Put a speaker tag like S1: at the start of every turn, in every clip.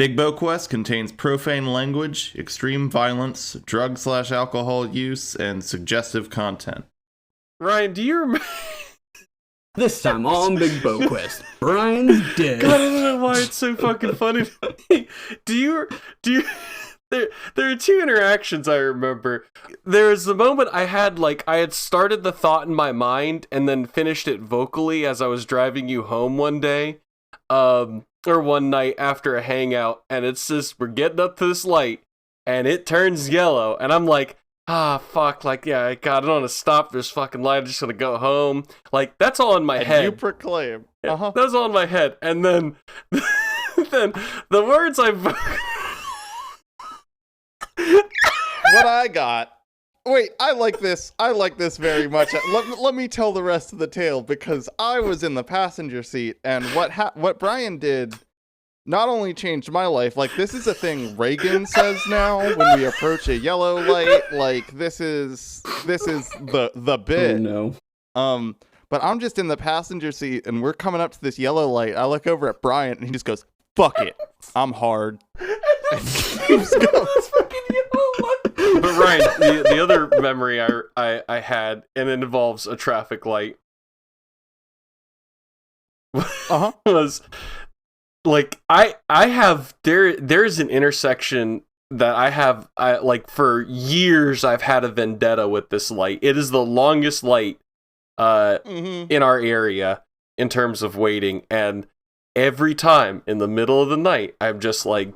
S1: Bigbo Quest contains profane language, extreme violence, drug/alcohol use, and suggestive content.
S2: Ryan, do you remember?
S3: This time on Bigbo Quest, Brian's dead.
S2: God, I don't know why it's so fucking funny to me. Do you? There are two interactions I remember. There was the moment I had started the thought in my mind and then finished it vocally as I was driving you home one day, or one night after a hangout, and it's just, we're getting up to this light, and it turns yellow, and I'm like, fuck, yeah, God, I don't want to stop this fucking light, I'm just gonna go home. Like, that's all in my head.
S4: You proclaim.
S2: That was all in my head, and then, then the words
S4: What I got. Wait, I like this very much. Let me tell the rest of the tale, because I was in the passenger seat, and what Brian did not only changed my life. Like, this is a thing Reagan says now when we approach a yellow light. Like, this is the bit.
S3: Oh, no.
S4: But I'm just in the passenger seat, and we're coming up to this yellow light. I look over at Brian, and he just goes, "Fuck it, I'm hard." And keeps going.
S2: But Ryan, the other memory I had, and it involves a traffic light, was like I have there's an intersection that I like for years I've had a vendetta with this light. It is the longest light in our area in terms of waiting, and every time in the middle of the night I'm just like,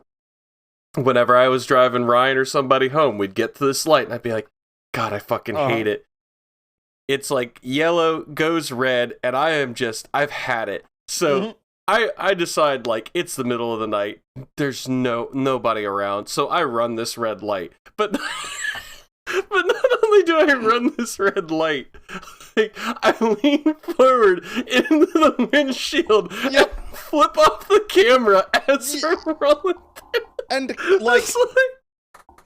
S2: whenever I was driving Ryan or somebody home, we'd get to this light and I'd be like, God, I fucking hate it. It's like yellow goes red, and I've had it. So I decide, like, it's the middle of the night. There's nobody around. So I run this red light. But not only do I run this red light, like, I lean forward into the windshield and flip off the camera as we're rolling through.
S4: And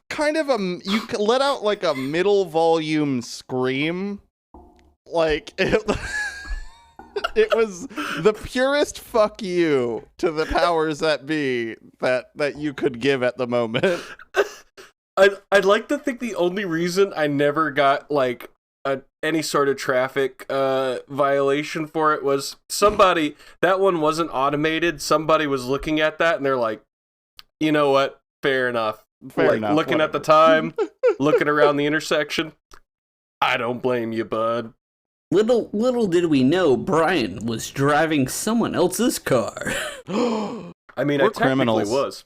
S4: kind of you let out like a middle volume scream, like it was the purest fuck you to the powers that be that you could give at the moment.
S2: I'd like to think the only reason I never got like any sort of traffic violation for it was somebody, that one wasn't automated. Somebody was looking at that and they're like, you know what? Fair enough. Looking
S4: whatever.
S2: at the time, looking around the intersection. I don't blame you, bud.
S3: Little did we know, Brian was driving someone else's car.
S2: I mean,
S4: We're
S2: I technically was.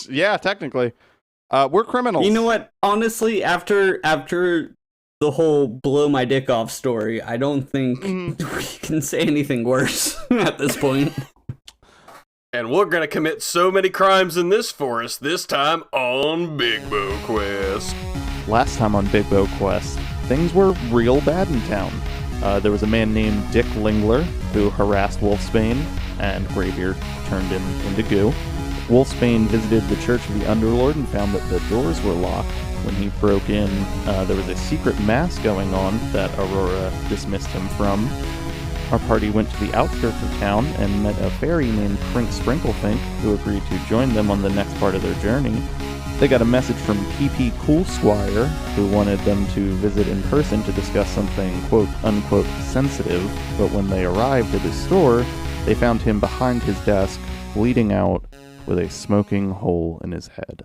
S4: Yeah, technically. We're criminals.
S3: You know what? Honestly, after the whole blow my dick off story, I don't think we can say anything worse at this point.
S2: And we're gonna commit so many crimes in this forest, this time on Bigbo Quest.
S4: Last time on Bigbo Quest, things were real bad in town. There was a man named Dick Lingler who harassed Wolfsbane, and Graybeard turned him into goo. Wolfsbane visited the Church of the Underlord and found that the doors were locked. When he broke in, there was a secret mass going on that Aurora dismissed him from. Our party went to the outskirts of town and met a fairy named Frink Sprinklefink, who agreed to join them on the next part of their journey. They got a message from PP Coolsquire, who wanted them to visit in person to discuss something quote-unquote sensitive, but when they arrived at his store, they found him behind his desk, bleeding out, with a smoking hole in his head.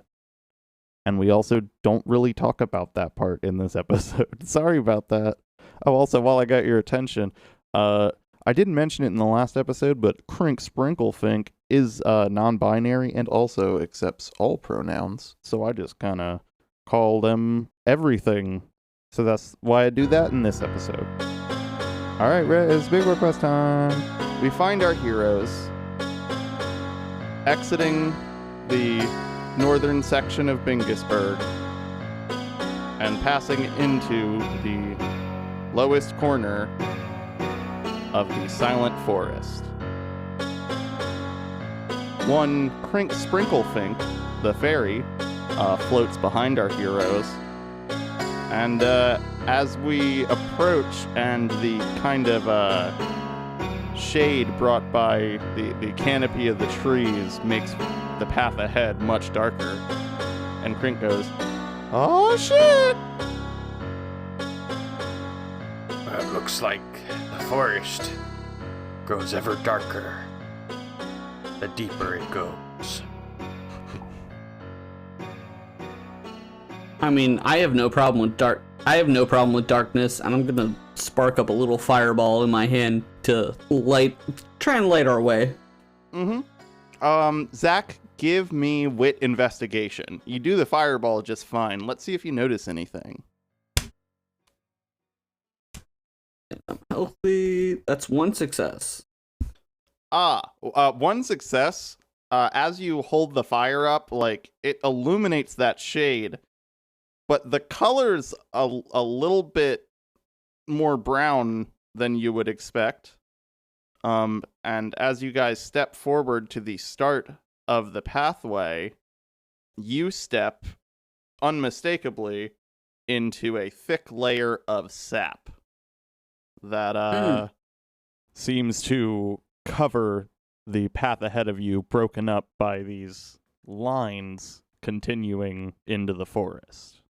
S4: And we also don't really talk about that part in this episode. Sorry about that. Oh, also, while I got your attention, I didn't mention it in the last episode, but Frink Sprinklefink is non-binary and also accepts all pronouns. So I just kind of call them everything. So that's why I do that in this episode. Alright, it's Bigbo Quest time. We find our heroes exiting the northern section of Bingisburg and passing into the lowest corner of the Silent Forest. One Frink Sprinklefink, the fairy, floats behind our heroes, and as we approach and the kind of shade brought by the canopy of the trees makes the path ahead much darker. And Crink goes, "Oh shit!"
S2: It looks like the forest grows ever darker the deeper it goes.
S3: I mean, I have no problem with darkness, and I'm gonna spark up a little fireball in my hand to try and light our way.
S4: Zach, give me wit investigation. You do the fireball just fine. Let's see if you notice anything.
S3: I'm healthy. That's one success.
S4: One success. As you hold the fire up, like, it illuminates that shade, but the color's a little bit more brown than you would expect. And as you guys step forward to the start of the pathway, you step unmistakably into a thick layer of sap that
S1: Seems to cover the path ahead of you, broken up by these lines continuing into the forest.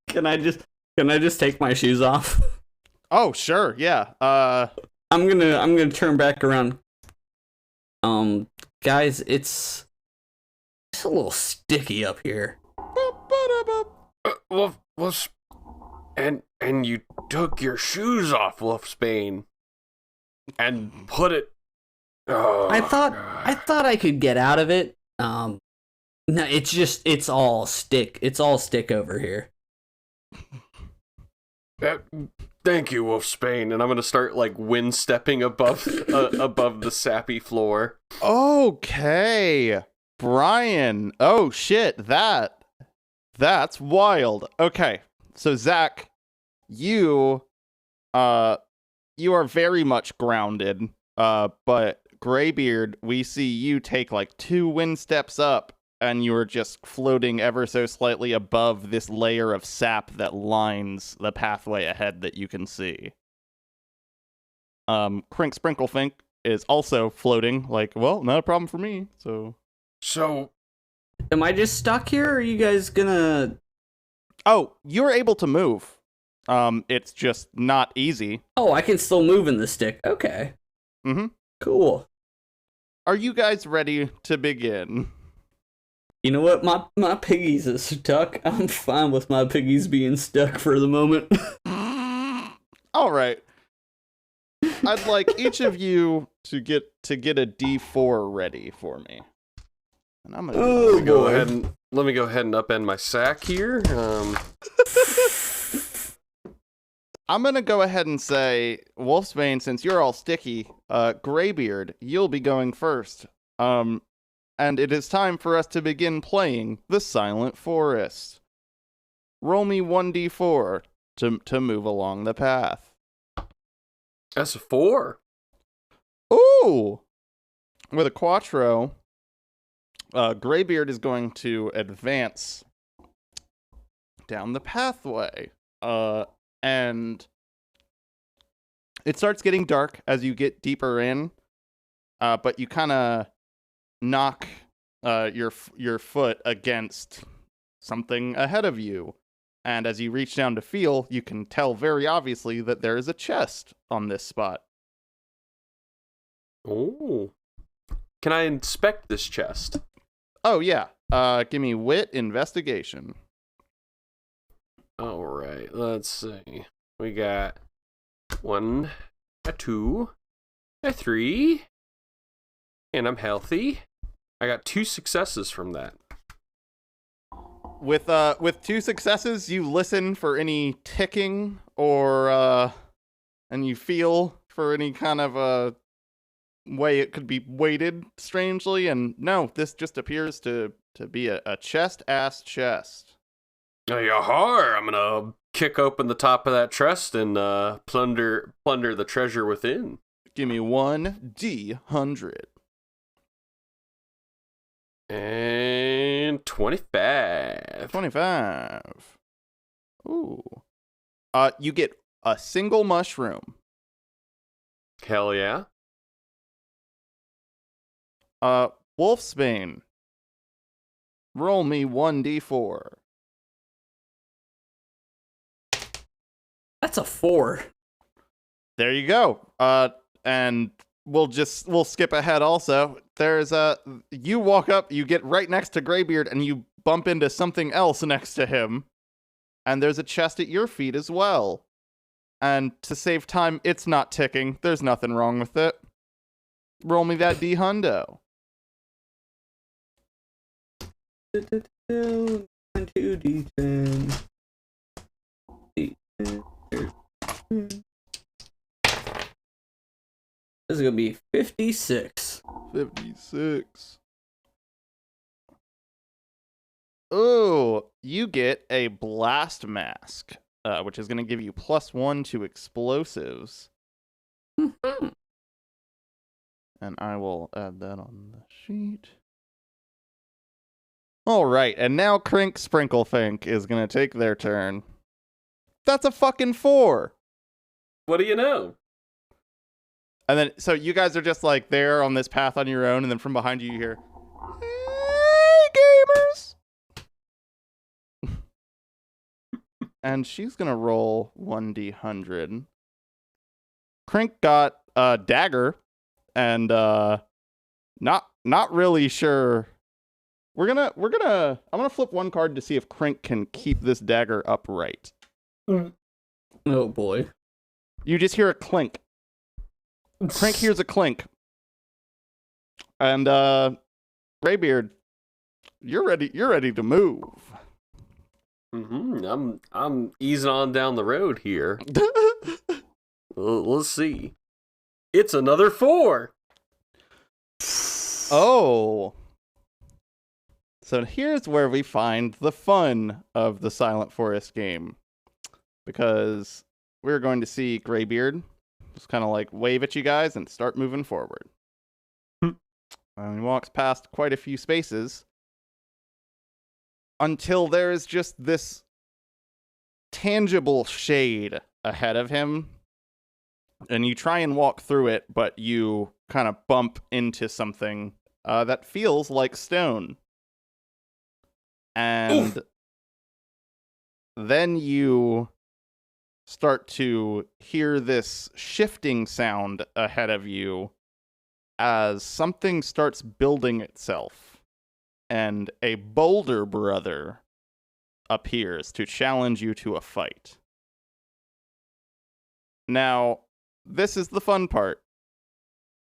S3: Can I just take my shoes off?
S4: Oh, sure, yeah.
S3: I'm gonna turn back around. Guys, it's a little sticky up here.
S2: And you took your shoes off, Wolfsbane, and put it. Oh,
S3: I thought I could get out of it. No, it's all stick. It's all stick over here.
S2: Thank you, Wolfsbane, and I'm gonna start like wind stepping above the sappy floor.
S4: Okay, Brian. Oh shit, that's wild. Okay, so Zach, you are very much grounded. But Graybeard, we see you take like 2 wind steps up, and you're just floating ever so slightly above this layer of sap that lines the pathway ahead that you can see. Crink Sprinklefink is also floating, like, well, not a problem for me, so...
S2: So...
S3: Am I just stuck here, or are you guys gonna...
S4: Oh, you're able to move. It's just not easy.
S3: Oh, I can still move in the stick. Okay.
S4: Mm-hmm.
S3: Cool.
S4: Are you guys ready to begin?
S3: You know what? My piggies is stuck. I'm fine with my piggies being stuck for the moment.
S4: All right. I'd like each of you to get a D4 ready for me. And I'm gonna
S2: let me go ahead and upend my sack here.
S4: I'm gonna go ahead and say, Wolfsbane, since you're all sticky, Graybeard, you'll be going first. And it is time for us to begin playing the Silent Forest. Roll me 1d4 to move along the path.
S2: That's a 4.
S4: Ooh! With a quattro, Graybeard is going to advance down the pathway. And it starts getting dark as you get deeper in, but you kind of knock your foot against something ahead of you. And as you reach down to feel, you can tell very obviously that there is a chest on this spot.
S2: Oh. Can I inspect this chest?
S4: Oh, yeah. Give me wit investigation.
S2: All right, let's see. We got 1, a 2, a 3, and I'm healthy. I got 2 successes from that.
S4: With 2 successes, you listen for any ticking or and you feel for any kind of a way it could be weighted strangely, and no, this just appears to be a chest-ass chest.
S2: Oh, yahar! I'm gonna kick open the top of that chest and plunder the treasure within.
S4: Give me 1d100.
S2: And 25.
S4: 25. Ooh. You get a single mushroom.
S2: Hell yeah.
S1: Wolfsbane. Roll me 1d4.
S3: That's a 4.
S1: There you go. And we'll skip ahead also. There's you walk up, you get right next to Graybeard, and you bump into something else next to him. And there's a chest at your feet as well. And to save time, it's not ticking. There's nothing wrong with it. Roll me that D-hundo.
S3: 2d10. This is gonna be 56.
S1: 56. Oh, you get a blast mask, which is going to give you +1 to explosives. And I will add that on the sheet. All right, and now Crink Sprinklefink is going to take their turn. That's a fucking 4.
S2: What do you know?
S1: And then, so you guys are just like there on this path on your own, and then from behind you, you hear, "Hey, gamers!" And she's gonna roll 1d100. Crink got a dagger, and not really sure. I'm gonna flip one card to see if Crink can keep this dagger upright.
S3: Oh boy.
S1: You just hear a clink. Crink hears a clink. And Graybeard, you're ready to move.
S2: I'm easing on down the road here. Let's see. It's another 4.
S1: Oh. So here's where we find the fun of the Silent Forest game. Because we're going to see Graybeard just kind of like wave at you guys and start moving forward. And he walks past quite a few spaces until there is just this tangible shade ahead of him. And you try and walk through it, but you kind of bump into something that feels like stone. And then you start to hear this shifting sound ahead of you as something starts building itself. And a boulder brother appears to challenge you to a fight. Now, this is the fun part.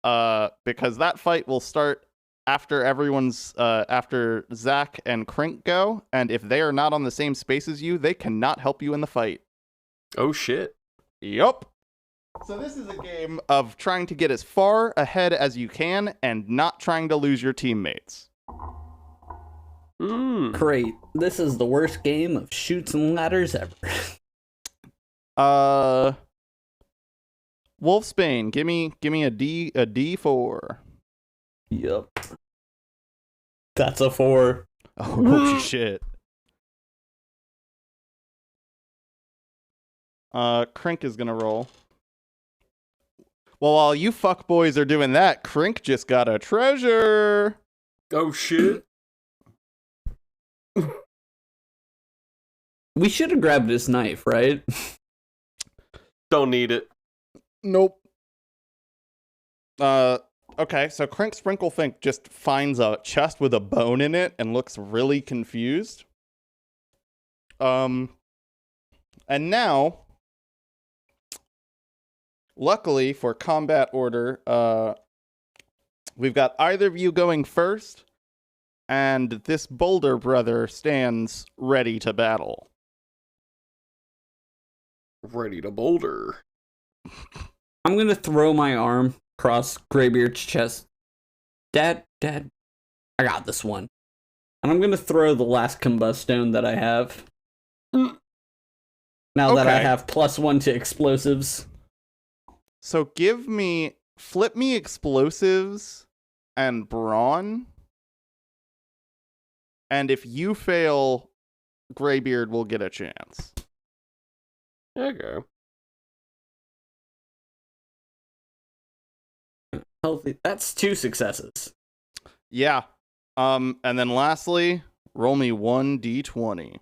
S1: Because that fight will start after after Zach and Crink go, and if they are not on the same space as you, they cannot help you in the fight.
S2: Oh shit.
S1: Yup. So this is a game of trying to get as far ahead as you can and not trying to lose your teammates.
S3: Great. This is the worst game of Chutes and Ladders ever.
S1: Wolfsbane, give me a D4.
S3: Yep. That's a 4.
S1: Oh shit. Crink is gonna roll. Well, while you fuckboys are doing that, Crink just got a treasure.
S2: Oh shit.
S3: We should have grabbed this knife, right?
S2: Don't need it.
S1: Nope. Okay, so Crink Sprinklefink just finds a chest with a bone in it and looks really confused. And now, luckily for combat order, we've got either of you going first, and this boulder brother stands ready to battle.
S2: Ready to boulder.
S3: I'm gonna throw my arm across Graybeard's chest. Dad, I got this one. And I'm gonna throw the last combustone that I have. Now that I have +1 to explosives.
S1: So flip me explosives and brawn. And if you fail, Graybeard will get a chance.
S2: Okay.
S3: Healthy. That's 2 successes.
S1: Yeah. And then lastly, roll me 1d20.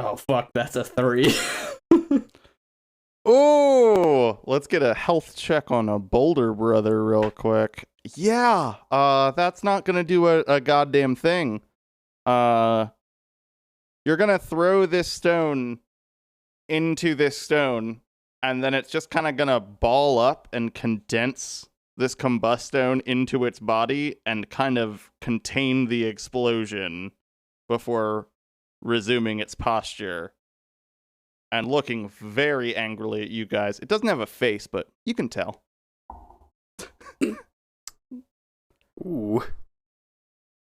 S3: Oh, fuck, that's a 3.
S1: Oh, let's get a health check on a boulder brother real quick. Yeah, that's not gonna do a goddamn thing. You're gonna throw this stone into this stone, and then it's just kind of gonna ball up and condense this combustone into its body and kind of contain the explosion before resuming its posture and looking very angrily at you guys. It doesn't have a face, but you can tell.
S2: Ooh.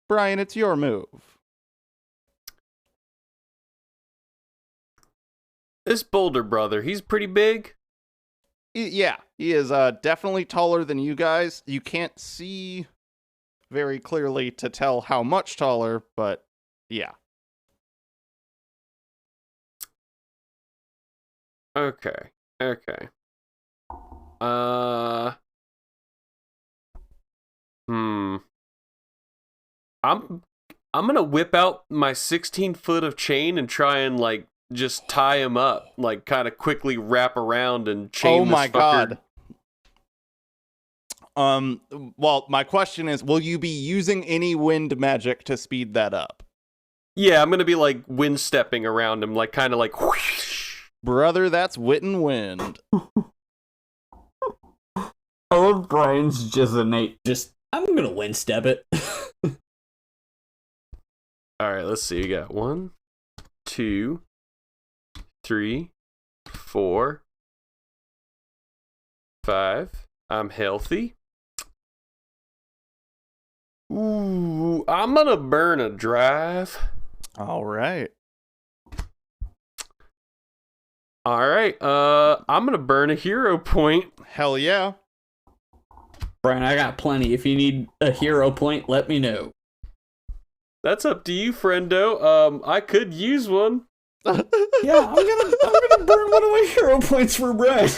S1: Brian, it's your move.
S2: This boulder brother, he's pretty big.
S1: Yeah, he is definitely taller than you guys. You can't see very clearly to tell how much taller, but yeah.
S2: Okay. I'm gonna whip out my 16 foot of chain and try and like just tie him up, like kind of quickly wrap around and chain.
S1: Oh my
S2: this fucker.
S1: God. Well, my question is, will you be using any wind magic to speed that up?
S2: Yeah, I'm gonna be like wind stepping around him, like kind of like whoosh.
S1: Brother, that's wit and wind.
S3: I love Brian's just innate. I'm gonna wind step it.
S2: Alright, let's see. We got 1, 2, 3, 4, 5. I'm healthy. Ooh, I'm gonna burn a drive.
S1: All right.
S2: Alright, I'm gonna burn a hero point.
S1: Hell yeah.
S3: Brian, I got plenty. If you need a hero point, let me know.
S2: That's up to you, friendo. I could use one.
S3: Yeah, I'm gonna burn one of my hero points for Brian.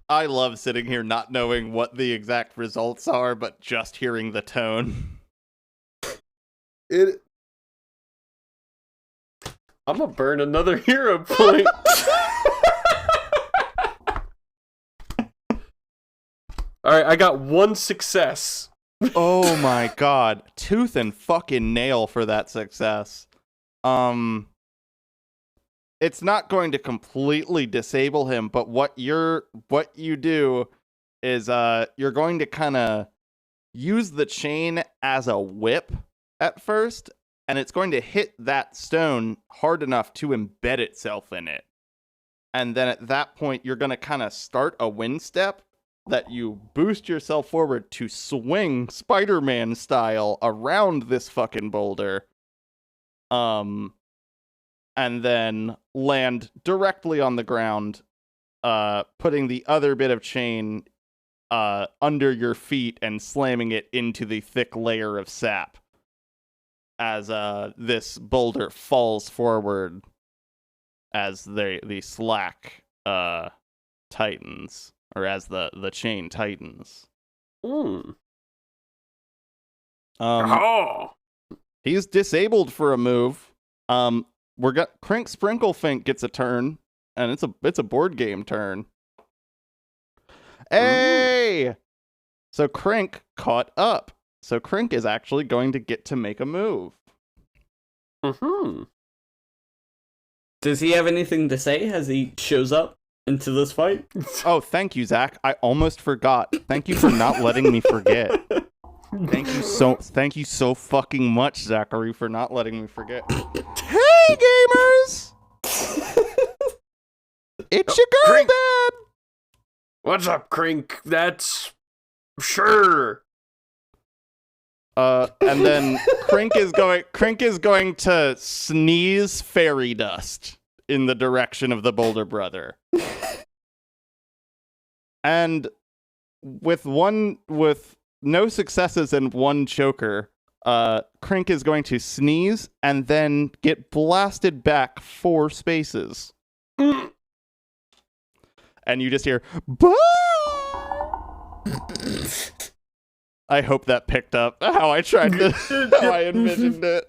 S1: I love sitting here not knowing what the exact results are, but just hearing the tone.
S2: I'm gonna burn another hero point. Alright, I got 1 success.
S1: Oh my god. Tooth and fucking nail for that success. It's not going to completely disable him, but what you do is you're going to kind of use the chain as a whip at first, and it's going to hit that stone hard enough to embed itself in it. And then at that point, you're going to kind of start a wind step that you boost yourself forward to swing Spider-Man style around this fucking boulder. And then land directly on the ground, putting the other bit of chain under your feet and slamming it into the thick layer of sap as this boulder falls forward as the slack tightens, or as the chain tightens. He's disabled for a move. Crink Sprinklefink gets a turn, and it's a board game turn. Hey! So Crink caught up. So Crink is actually going to get to make a move.
S3: Does he have anything to say as he shows up into this fight?
S1: Oh, thank you, Zach. I almost forgot. Thank you for not letting me forget. Thank you so fucking much, Zachary, for not letting me forget. Hey, gamers! It's your girl,
S2: Crink.
S1: Dad!
S2: What's up, Crink? That's sure.
S1: And then Crink is going to sneeze fairy dust in the direction of the Boulder Brother. And with no successes and 1 choker, Krink is going to sneeze and then get blasted back 4 spaces. And you just hear, "Boo!" I hope that picked up how I tried to, how I envisioned it.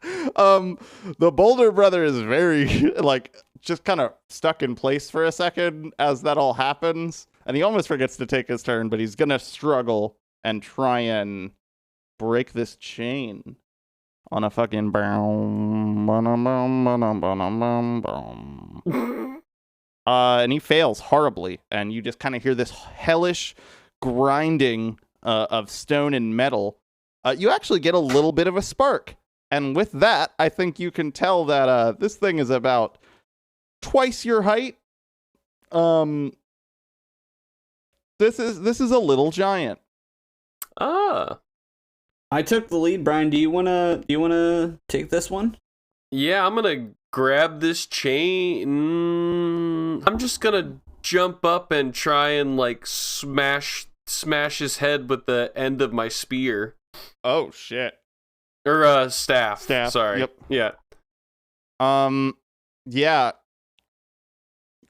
S1: The Boulder Brother is very, like, just kind of stuck in place for a second as that all happens. And he almost forgets to take his turn, but he's gonna struggle and try and break this chain on a fucking and he fails horribly, and you just kind of hear this hellish grinding of stone and metal. You actually get a little bit of a spark, and with that, I think you can tell that this thing is about twice your height. This is a little giant.
S2: Ah.
S3: I took the lead, Brian. Do you wanna take this one?
S2: Yeah, I'm gonna grab this chain. I'm just gonna jump up and try and like smash his head with the end of my spear.
S1: Oh shit.
S2: Or staff.
S1: Staff.
S2: Sorry.
S1: Yep.
S2: Yeah.
S1: Yeah.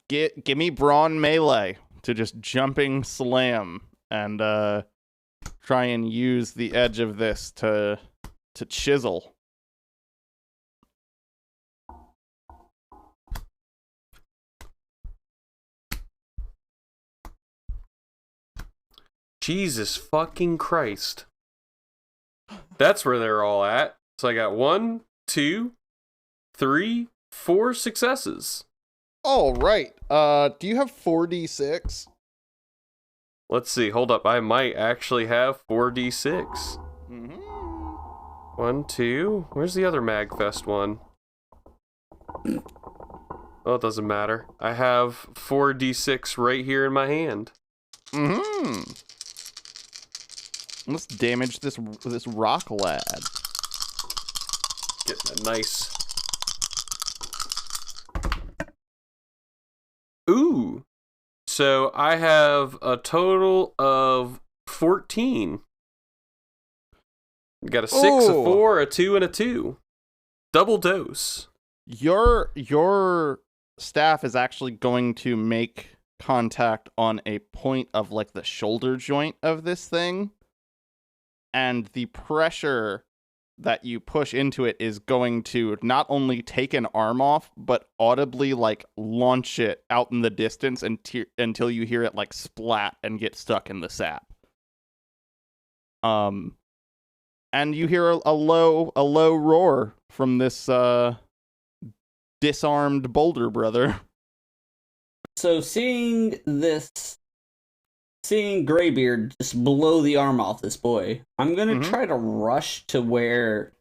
S1: Give me brawn melee to just jumping slam and try and use the edge of this to chisel.
S2: Jesus fucking Christ. That's where they're all at. So I got 1, 2, 3, 4 successes.
S1: All right. Do you have 4d6?
S2: Let's see. Hold up. I might actually have 4d6.
S1: Mm-hmm.
S2: 1, 2. Where's the other Magfest one? Oh, it doesn't matter. I have 4d6 right here in my hand.
S1: Mm-hmm. Let's damage this rock lad.
S2: Getting a nice... Ooh! So I have a total of 14. Got a 6, a 4, a 2, and a 2. Double dose.
S1: Your staff is actually going to make contact on a point of like the shoulder joint of this thing, and the pressure that you push into it is going to not only take an arm off, but audibly like launch it out in the distance until you hear it like splat and get stuck in the sap. And you hear a low roar from this disarmed Boulder Brother.
S3: So seeing Graybeard just blow the arm off this boy, I'm gonna try to rush to where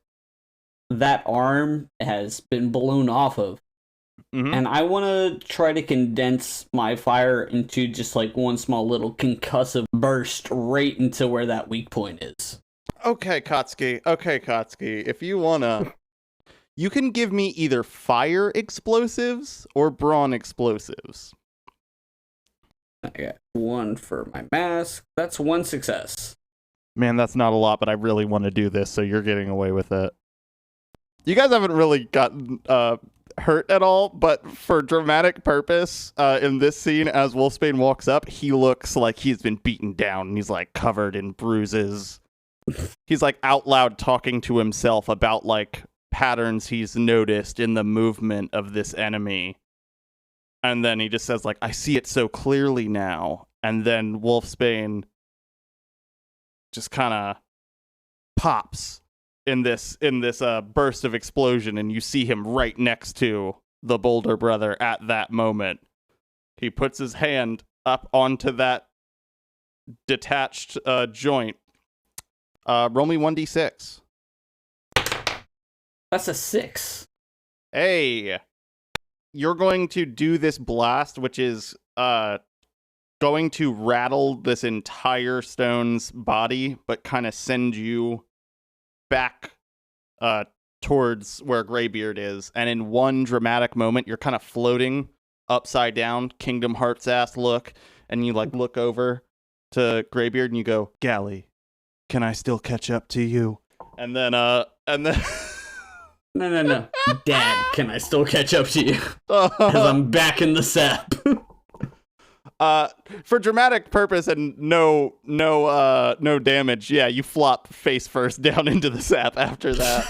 S3: that arm has been blown off of. And I want to try to condense my fire into just like one small little concussive burst right into where that weak point is.
S1: Okay, Kotsky. If you wanna, you can give me either fire explosives or brawn explosives.
S3: I got 1 for my mask. That's 1 success.
S1: Man, that's not a lot, but I really want to do this, so you're getting away with it. You guys haven't really gotten hurt at all, but for dramatic purpose, in this scene, as Wolfsbane walks up, he looks like he's been beaten down, and he's like covered in bruises. He's like out loud talking to himself about like patterns he's noticed in the movement of this enemy. And then he just says like, I see it so clearly now. And then Wolfsbane just kind of pops in this burst of explosion, and you see him right next to the Boulder Brother at that moment. He puts his hand up onto that detached joint. Roll me 1d6.
S3: That's a 6.
S1: Hey, you're going to do this blast, which is going to rattle this entire stone's body, but kind of send you back towards where Graybeard is. And in one dramatic moment, you're kind of floating upside down, Kingdom Hearts ass look, and you like look over to Graybeard and you go, Gally, can I still catch up to you? And then
S3: No. Dad, can I still catch up to you? Because I'm back in the sap.
S1: For dramatic purpose and no damage, yeah, you flop face first down into the sap after that.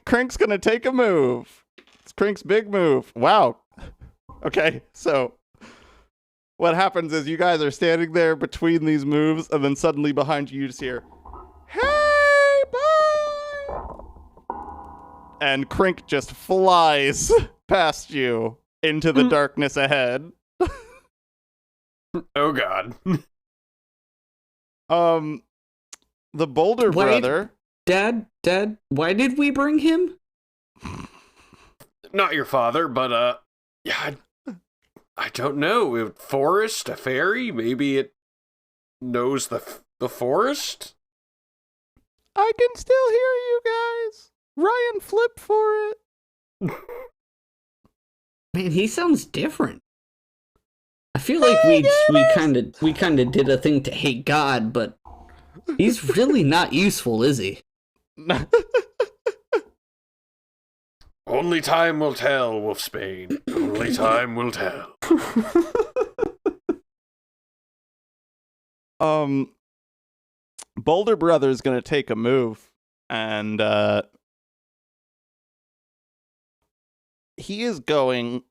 S1: Crink's gonna take a move. It's Crink's big move. Wow. Okay, so what happens is you guys are standing there between these moves, and then suddenly behind you, you just hear, "Hey, boy!" And Crink just flies past you into the darkness ahead.
S2: Oh God.
S1: The Boulder brother.
S3: Dad, why did we bring him?
S2: Not your father, but yeah, I don't know. A forest, a fairy, maybe it knows the forest.
S1: I can still hear you guys. Ryan, flip for it.
S3: Man, he sounds different. I feel like we kind of did a thing to hate God, but he's really not useful, is he?
S2: Only time will tell, Wolfsbane. Only time will tell.
S1: Boulder Brother's gonna take a move, and he is going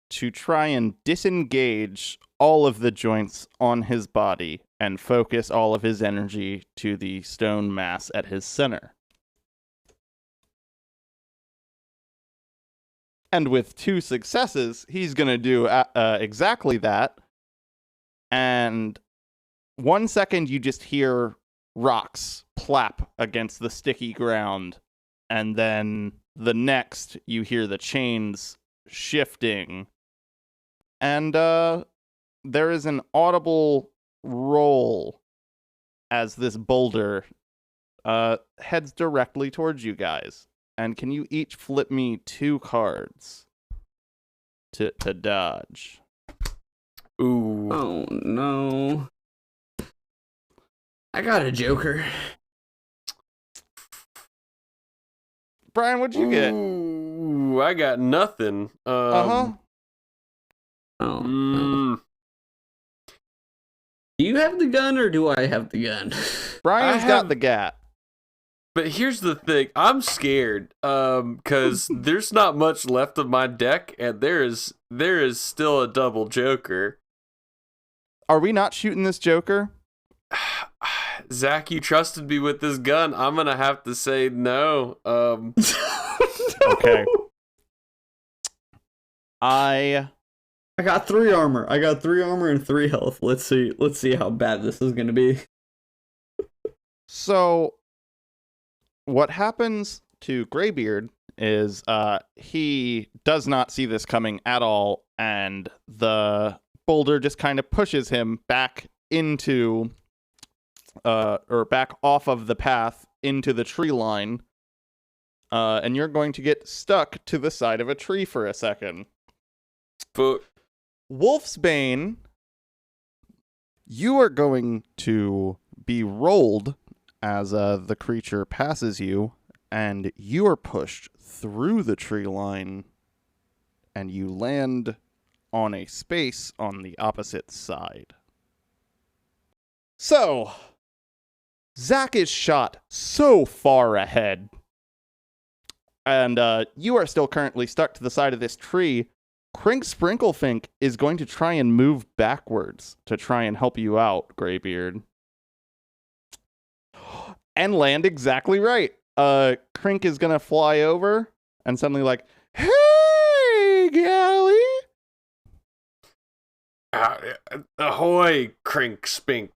S1: to try and disengage all of the joints on his body and focus all of his energy to the stone mass at his center. And with 2 successes, he's going to do exactly that. And 1 second, you just hear rocks plap against the sticky ground. And then the next, you hear the chains shifting. And there is an audible roll as this boulder heads directly towards you guys. And can you each flip me 2 cards to dodge?
S2: Ooh.
S3: Oh, no. I got a Joker.
S1: Brian, what'd you get?
S2: Ooh, I got nothing.
S3: Oh. Do you have the gun or do I have the gun?
S1: Brian's got the gat.
S2: But here's the thing, I'm scared, because there's not much left of my deck, and there is still a double Joker.
S1: Are we not shooting this Joker?
S2: Zach, you trusted me with this gun. I'm gonna have to say no.
S1: Okay. I
S3: got 3 armor. I got 3 armor and 3 health. Let's see how bad this is gonna be.
S1: So what happens to Graybeard is he does not see this coming at all, and the boulder just kind of pushes him back into or back off of the path into the tree line, and you're going to get stuck to the side of a tree for a second.
S2: But
S1: Wolfsbane, you are going to be rolled as the creature passes you, and you are pushed through the tree line, and you land on a space on the opposite side. So, Zach is shot so far ahead, and you are still currently stuck to the side of this tree. Crink Sprinklefink is going to try and move backwards to try and help you out, Graybeard. And land exactly right. Crink is gonna fly over and suddenly like, "Hey, Gally!"
S2: Ahoy, Crink Spink.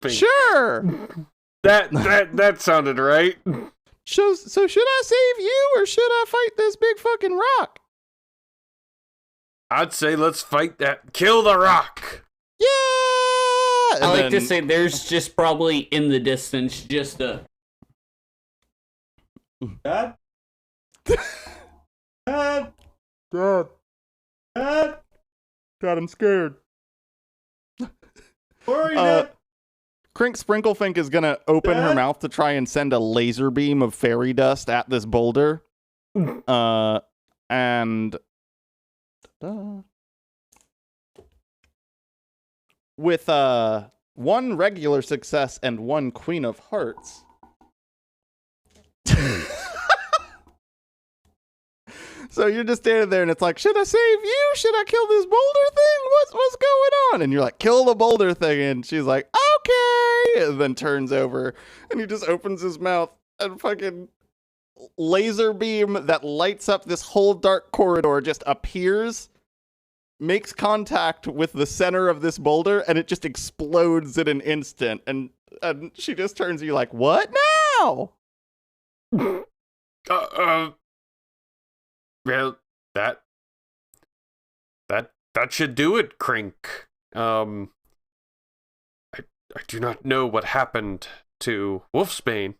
S1: Sure.
S2: That sounded right.
S1: So should I save you or should I fight this big fucking rock?
S2: I'd say let's fight that. Kill the rock.
S1: Yeah.
S3: I like to say there's just probably in the distance just a... Dad?
S1: Dad. Dad. I'm scared.
S2: Where are you?
S1: Crink Sprinklefink is gonna open her mouth to try and send a laser beam of fairy dust at this boulder. And with one regular success and one Queen of Hearts. So you're just standing there and it's like, should I save you? Should I kill this boulder thing? What's going on? And you're like, kill the boulder thing. And she's like, okay. And then turns over and he just opens his mouth and fucking laser beam that lights up this whole dark corridor just appears, makes contact with the center of this boulder, and it just explodes in an instant. And she just turns to you like, what now?
S2: Well, that should do it, Crink. I do not know what happened to Wolfsbane.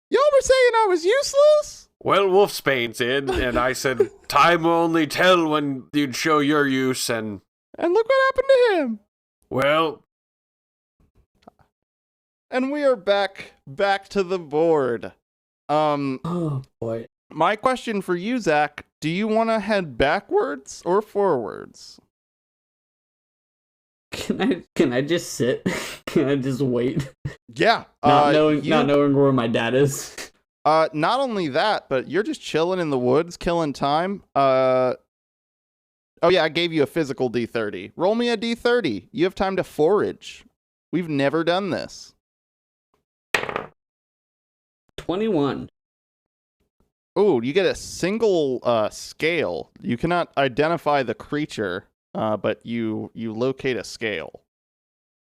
S1: Y'all were saying I was useless?
S2: Well, Wolfsbane's in, and I said, time will only tell when you'd show your use, and
S1: look what happened to him.
S2: Well.
S1: And we are back to the board.
S3: Oh, boy.
S1: My question for you, Zach, do you want to head backwards or forwards?
S3: Can I just sit? Can I just wait?
S1: Yeah.
S3: Not knowing where my dad is.
S1: Not only that, but you're just chilling in the woods, killing time. Oh yeah, I gave you a physical D30. Roll me a D30. You have time to forage. We've never done this.
S3: 21.
S1: Oh, you get a single scale. You cannot identify the creature, but you locate a scale,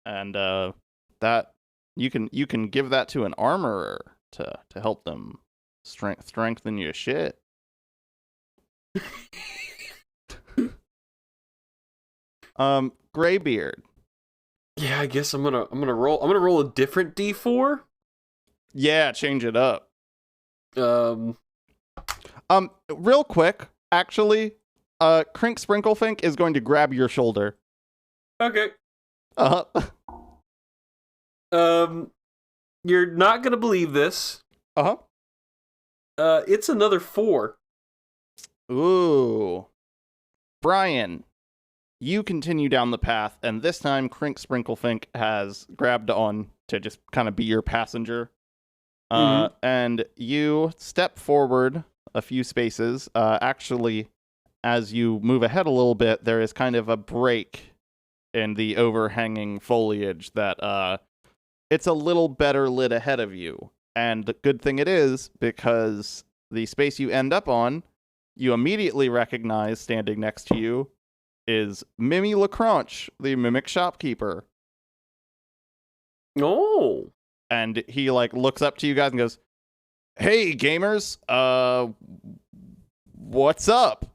S1: and that you can give that to an armorer to help them strengthen your shit. Graybeard.
S2: Yeah, I guess I'm gonna roll a different D4.
S1: Yeah, change it up. Real quick, actually, Crink Sprinklefink is going to grab your shoulder.
S2: Okay.
S1: Uh-huh.
S2: You're not gonna believe this.
S1: Uh-huh.
S2: It's another 4.
S1: Ooh. Brian, you continue down the path, and this time Crink Sprinklefink has grabbed on to just kind of be your passenger. And you step forward a few spaces. Actually, as you move ahead a little bit, there is kind of a break in the overhanging foliage that it's a little better lit ahead of you. And the good thing it is, because the space you end up on, you immediately recognize standing next to you is Mimi LaCranche, the mimic shopkeeper.
S2: Oh.
S1: And he looks up to you guys and goes, "Hey gamers, what's up?"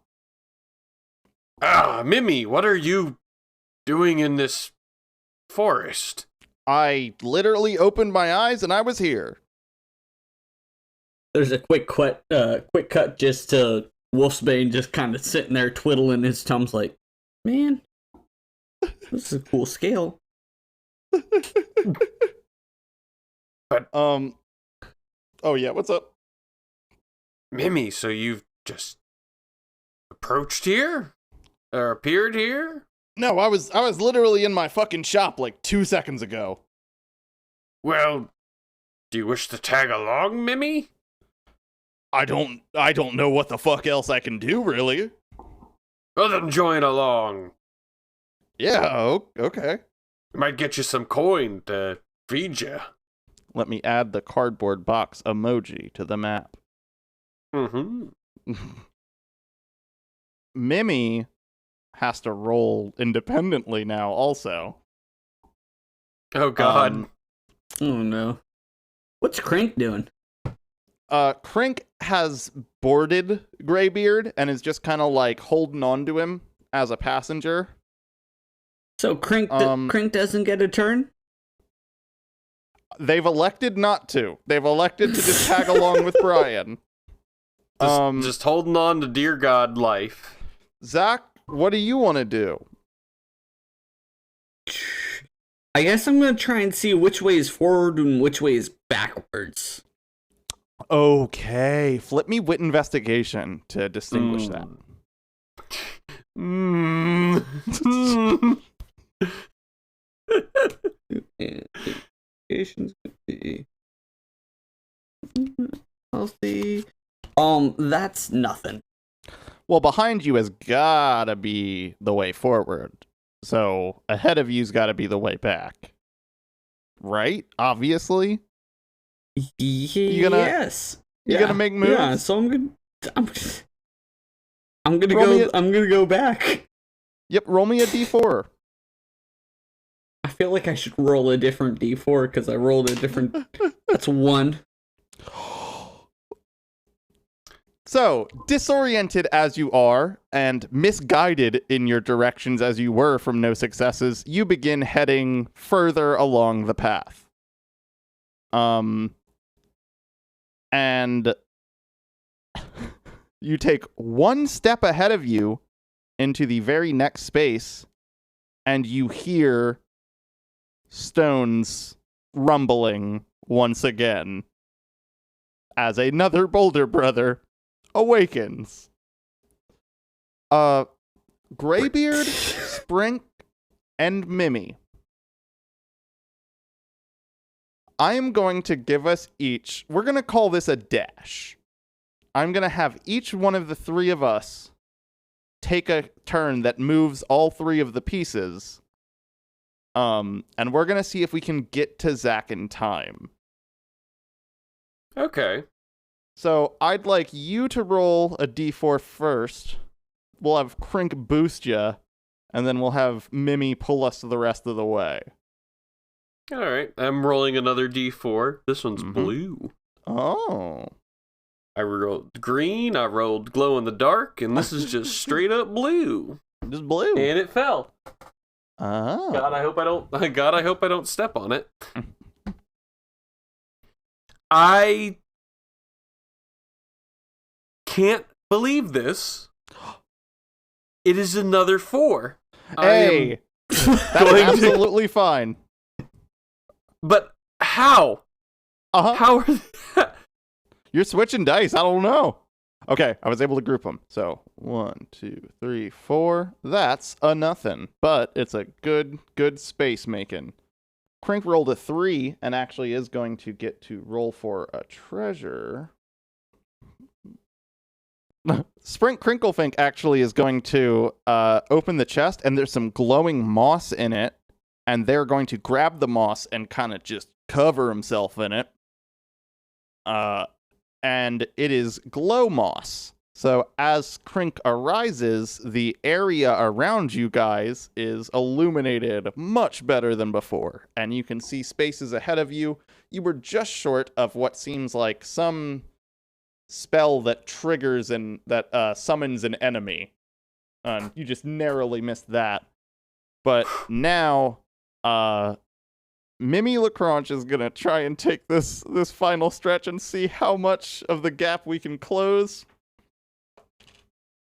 S2: Mimi, what are you doing in this forest?
S1: I literally opened my eyes and I was here.
S3: There's a quick cut just to Wolfsbane just kind of sitting there twiddling his thumbs like, man, this is a cool scale.
S2: But
S1: oh yeah, what's up?
S2: Mimi, so you've just approached here? Or appeared here?
S1: No, I was literally in my fucking shop 2 seconds ago.
S2: Well, do you wish to tag along, Mimi?
S1: I don't know what the fuck else I can do, really.
S2: Well, then join along.
S1: Yeah, okay.
S2: Might get you some coin to feed you.
S1: Let me add the cardboard box emoji to the map.
S2: Mm-hmm.
S1: Mimi has to roll independently now also.
S2: Oh, God.
S3: Oh, no. What's Crink doing?
S1: Crink has boarded Graybeard and is just kind of holding on to him as a passenger.
S3: So Crink doesn't get a turn?
S1: They've elected not to. They've elected to just tag along with Brian.
S2: Just holding on to dear God life.
S1: Zach, what do you want to do?
S3: I guess I'm gonna try and see which way is forward and which way is backwards.
S1: Okay, flip me wit investigation to distinguish that.
S3: Investigation's gonna be healthy. That's nothing.
S1: Well, behind you has gotta be the way forward. So ahead of you's gotta be the way back. Right? Obviously.
S3: Yes.
S1: You gonna make moves?
S3: Yeah, so I'm gonna go back.
S1: Yep, roll me a d4.
S3: I feel like I should roll a different d4 because I rolled a different. That's 1.
S1: So, disoriented as you are, and misguided in your directions as you were from no successes, you begin heading further along the path. And you take one step ahead of you into the very next space, and you hear stones rumbling once again as another Boulder Brother awakens. Graybeard, Sprink, and Mimi. I am going to give us each, we're going to call this a dash. I'm going to have each one of the three of us take a turn that moves all three of the pieces. And we're going to see if we can get to Zach in time.
S2: Okay.
S1: So I'd like you to roll a d4 first. We'll have Crink boost you, and then we'll have Mimi pull us the rest of the way.
S2: All right. I'm rolling another d4. This one's blue.
S1: Oh.
S2: I rolled green, I rolled glow in the dark, and this is just straight up blue.
S1: Just blue.
S2: And it fell.
S1: Oh.
S2: God, I hope I don't step on it. I can't believe this. It is another 4.
S1: Hey. That's absolutely fine.
S2: But how?
S1: Uh-huh.
S2: How are that?
S1: You're switching dice. I don't know. Okay, I was able to group them. So 1, 2, 3, 4. That's a nothing, but it's a good space making. Crink rolled a 3 and actually is going to get to roll for a treasure. CrinkleFink actually is going to open the chest, and there's some glowing moss in it, and they're going to grab the moss and kind of just cover himself in it. And it is glow moss. So as Crink arises, the area around you guys is illuminated much better than before. And you can see spaces ahead of you. You were just short of what seems like some spell that triggers and that summons an enemy. You just narrowly missed that. But now, Mimi Lacranche is gonna try and take this final stretch and see how much of the gap we can close.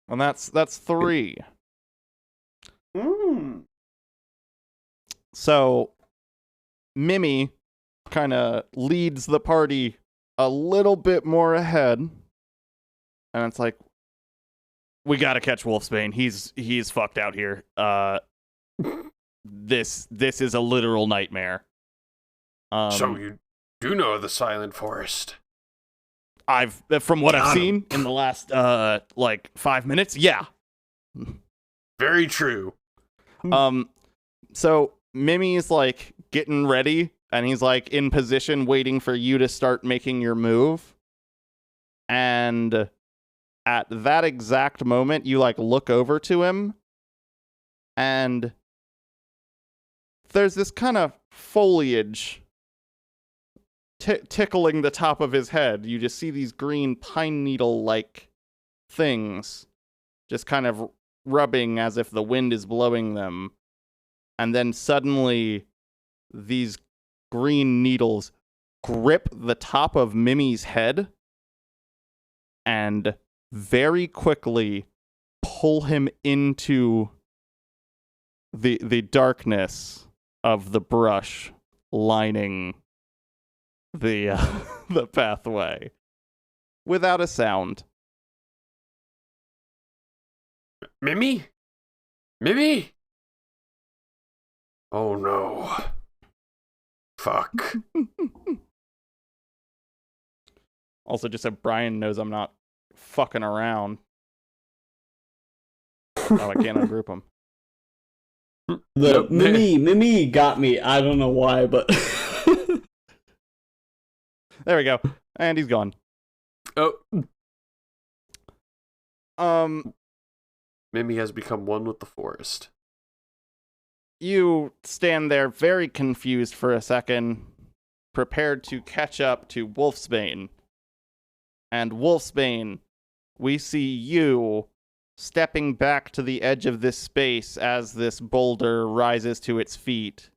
S1: And that's 3. So Mimi kind of leads the party a little bit more ahead, and it's like, we gotta catch Wolfsbane. He's fucked out here. This is a literal nightmare.
S2: So you do know the Silent Forest?
S1: From what I've seen in the last 5 minutes, yeah.
S2: Very true.
S1: So Mimi's like getting ready, and he's like in position waiting for you to start making your move. And at that exact moment, you like look over to him, and there's this kind of foliage tickling the top of his head. You just see these green pine needle-like things just kind of rubbing as if the wind is blowing them. And then suddenly, these green needles grip the top of Mimi's head and very quickly pull him into the darkness of the brush lining the the pathway without a sound.
S2: Mimi? Mimi? Oh no. Fuck.
S1: Also, just so Brian knows I'm not fucking around. Oh, I can't ungroup him.
S3: The Mimi got me. I don't know why, but
S1: There we go. And he's gone.
S2: Oh. Mimi has become one with the forest.
S1: You stand there very confused for a second, prepared to catch up to Wolfsbane. And Wolfsbane, we see you stepping back to the edge of this space as this boulder rises to its feet,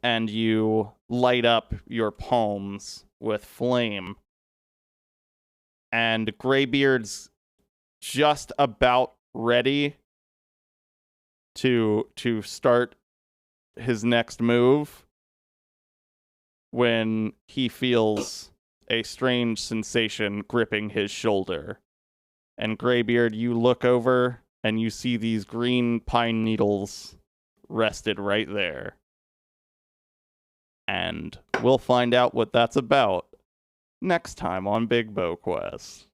S1: and you light up your palms with flame. And Graybeard's just about ready to start his next move when he feels a strange sensation gripping his shoulder. And Graybeard, you look over and you see these green pine needles rested right there. And we'll find out what that's about next time on Bigbo Quest.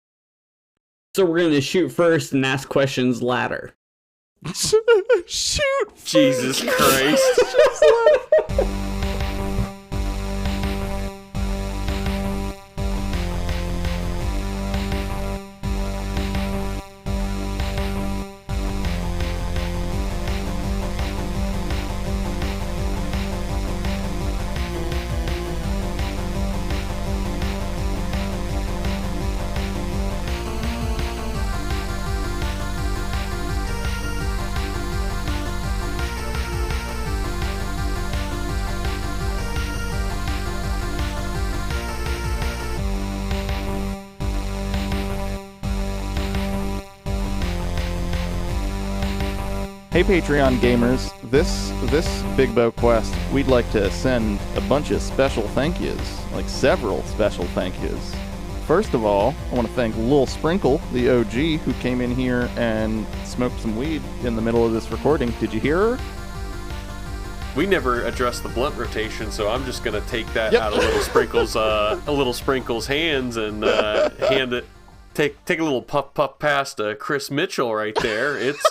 S3: so we're gonna shoot first and ask questions later.
S1: Shoot!
S2: Jesus Christ.
S1: Hey Patreon gamers, this Bigbo Quest, we'd like to send a bunch of special thank yous, like several special thank yous. First of all, I want to thank Lil Sprinkle, the OG, who came in here and smoked some weed in the middle of this recording. Did you hear her?
S2: We never addressed the blunt rotation, so I'm just gonna take that
S1: Yep.
S2: out of Little Sprinkle's hands and hand it. Take a little puff past Chris Mitchell right there. It's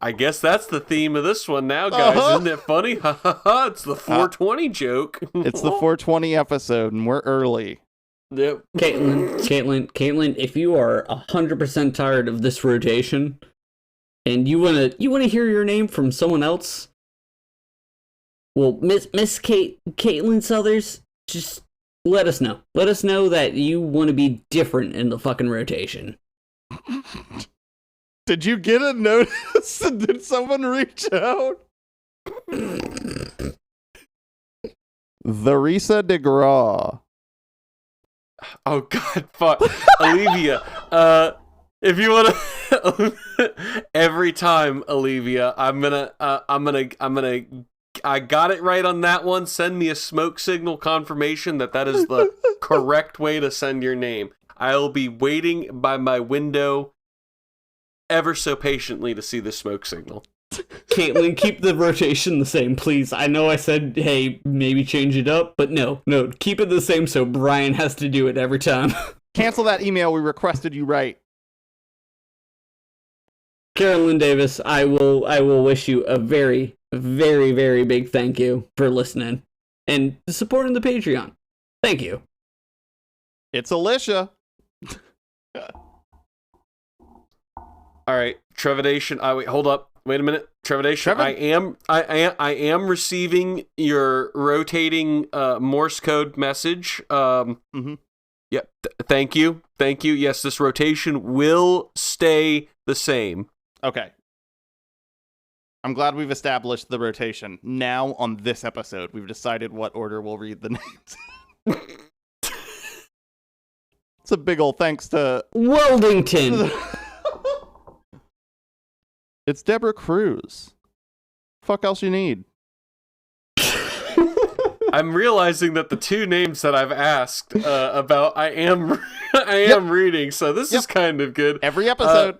S2: I guess that's the theme of this one now, guys. Isn't it funny? Ha ha ha! It's the 420 joke.
S1: It's the 420 episode, and we're early.
S2: Yep.
S3: Caitlin, if you are 100% tired of this rotation, and you wanna hear your name from someone else, well, Miss Caitlin Southers, just let us know. Let us know that you want to be different in the fucking rotation.
S1: Did you get a notice? Did someone reach out? Theresa DeGraw.
S2: Oh God, fuck, Olivia. If you wanna, every time, Olivia, I'm gonna. I got it right on that one. Send me a smoke signal confirmation that is the correct way to send your name. I'll be waiting by my window ever so patiently to see the smoke signal.
S3: Caitlin, keep the rotation the same, please. I know I said, hey, maybe change it up, but no, keep it the same so Brian has to do it every time.
S1: Cancel that email we requested you write.
S3: Carolyn Davis, I will wish you a very, very, very big thank you for listening and supporting the Patreon. Thank you.
S1: It's Alicia.
S2: All right, Trepidation. Wait, hold up. Wait a minute, Trepidation. I am receiving your rotating Morse code message. Yep. Thank you. Yes, this rotation will stay the same.
S1: Okay. I'm glad we've established the rotation. Now, on this episode, we've decided what order we'll read the names. It's a big ol' thanks to
S3: Weldington.
S1: It's Deborah Cruz. Fuck else you need.
S2: I'm realizing that the two names that I've asked about, I am reading, so this is kind of good.
S1: Every episode.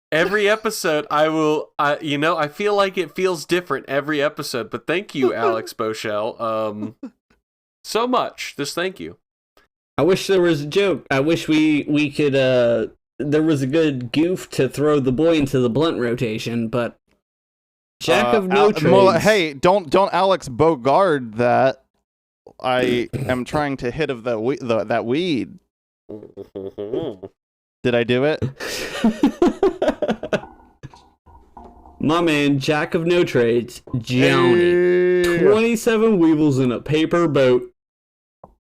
S2: Every episode, I feel like it feels different every episode, but thank you, Alex Boschel, so much. Just thank you.
S3: I wish there was a joke. I wish we could, there was a good goof to throw the boy into the blunt rotation, but Jack of no trades.
S1: Hey, don't Alex Bogard that. I am trying to hit of that weed. Did I do it?
S3: My man, Jack of no trades, Johnny. Hey. 27 weevils in a paper boat.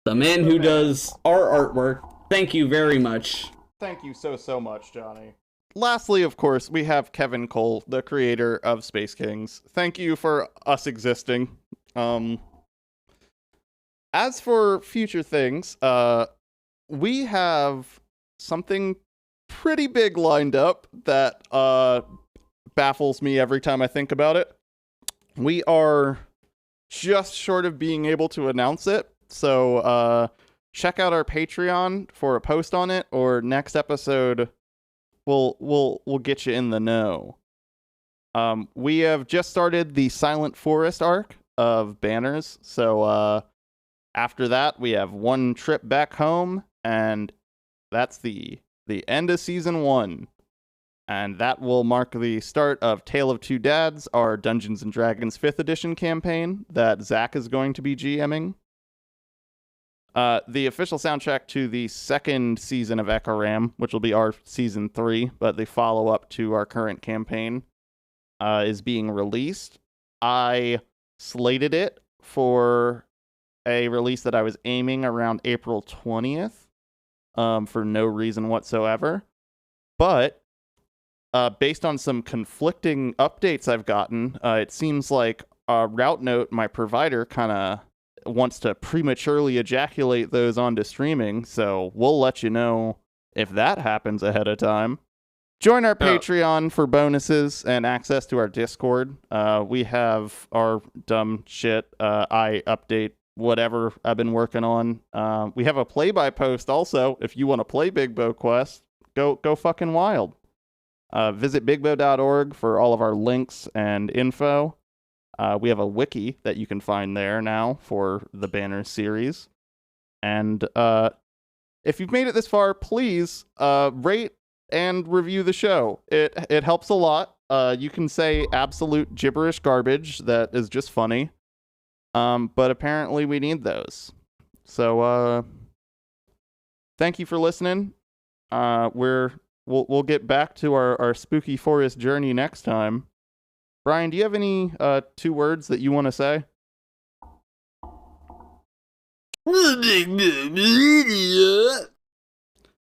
S3: The man who does our artwork. Thank you very much.
S1: Thank you so much, Johnny. Lastly, of course, we have Kevin Cole, the creator of Space Kings. Thank you for us existing. As for future things, we have something pretty big lined up that baffles me every time I think about it. We are just short of being able to announce it, so check out our Patreon for a post on it, or next episode we'll get you in the know. We have just started the Silent Forest arc of Banners, so after that we have one trip back home, and that's the end of season 1. And that will mark the start of Tale of Two Dads, our Dungeons & Dragons 5th edition campaign that Zach is going to be GMing. The official soundtrack to the second season of Echoram, which will be our season 3, but the follow-up to our current campaign, is being released. I slated it for a release that I was aiming around April 20th, for no reason whatsoever. But based on some conflicting updates I've gotten, it seems like Route Note, my provider, kind of wants to prematurely ejaculate those onto streaming, so we'll let you know if that happens ahead of time. Join our Patreon for bonuses and access to our Discord. We have our dumb shit. I update whatever I've been working on. We have a play-by-post also. If you want to play Bigbo Quest, go fucking wild. Visit bigbo.org for all of our links and info. We have a wiki that you can find there now for the Banner series. And if you've made it this far, please rate and review the show. It helps a lot. You can say absolute gibberish garbage that is just funny. But apparently we need those. So thank you for listening. We'll get back to our spooky forest journey next time. Brian, do you have any 2 words that you want to say?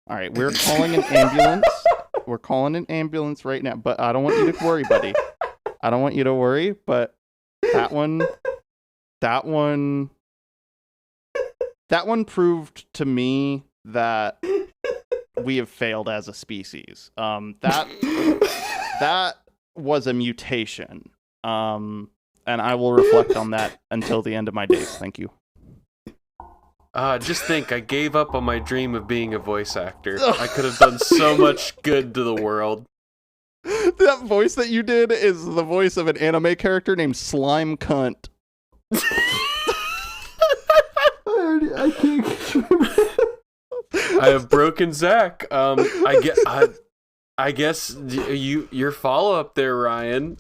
S1: All right, we're calling an ambulance. We're calling an ambulance right now, but I don't want you to worry, buddy. I don't want you to worry, but that one proved to me that we have failed as a species. That was a mutation. And I will reflect on that until the end of my days. Thank you.
S2: Just think, I gave up on my dream of being a voice actor. I could have done so much good to the world.
S1: That voice that you did is the voice of an anime character named Slime Cunt.
S3: I can't.
S2: I have broken Zach. I guess your follow up there, Ryan.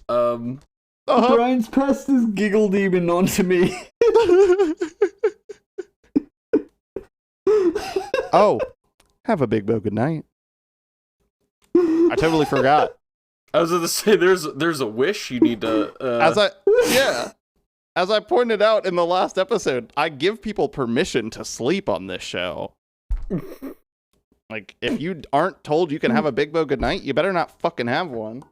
S3: Ryan's passed his giggle demon onto me.
S1: Oh, have a Bigbo good night. I totally forgot.
S2: I was going to say there's a wish you need to.
S1: As I pointed out in the last episode, I give people permission to sleep on this show. Like, if you aren't told you can have a Bigbo good night, you better not fucking have one.